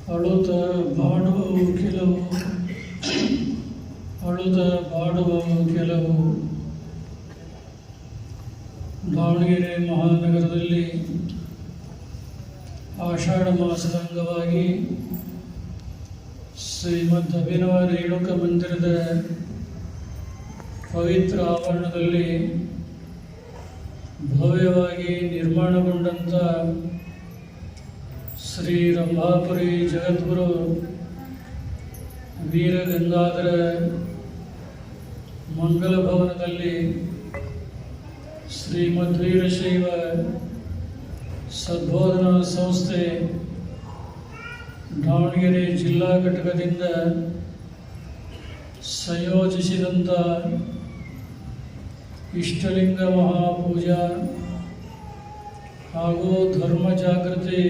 ಅಳುತ ಬಾಡುವವು ಕೆಲವು ಅಳುತ ಬಾಡುವವು ಕೆಲವು. ದಾವಣಗೆರೆ ಮಹಾನಗರದಲ್ಲಿ ಆಷಾಢ ಮಾಸದ ಅಂಗವಾಗಿ ಶ್ರೀಮದ್ ಅಭಿನವ ರೇಣುಕ ಮಂದಿರದ ಪವಿತ್ರ ಆವರಣದಲ್ಲಿ ಭವ್ಯವಾಗಿ ನಿರ್ಮಾಣಗೊಂಡಂಥ ಶ್ರೀ ರಂಭಾಪುರಿ ಜಗದ್ಗುರು ವೀರಗಂಗಾಧರ ಮಂಗಲ ಭವನದಲ್ಲಿ ಶ್ರೀಮದ್ ವೀರಶೈವ ಸದ್ಬೋಧನಾ ಸಂಸ್ಥೆ ದಾವಣಗೆರೆ ಜಿಲ್ಲಾ ಘಟಕದಿಂದ ಸಂಯೋಜಿಸಿದಂಥ ಇಷ್ಟಲಿಂಗ ಮಹಾಪೂಜಾ ಹಾಗೂ ಧರ್ಮ ಜಾಗೃತಿ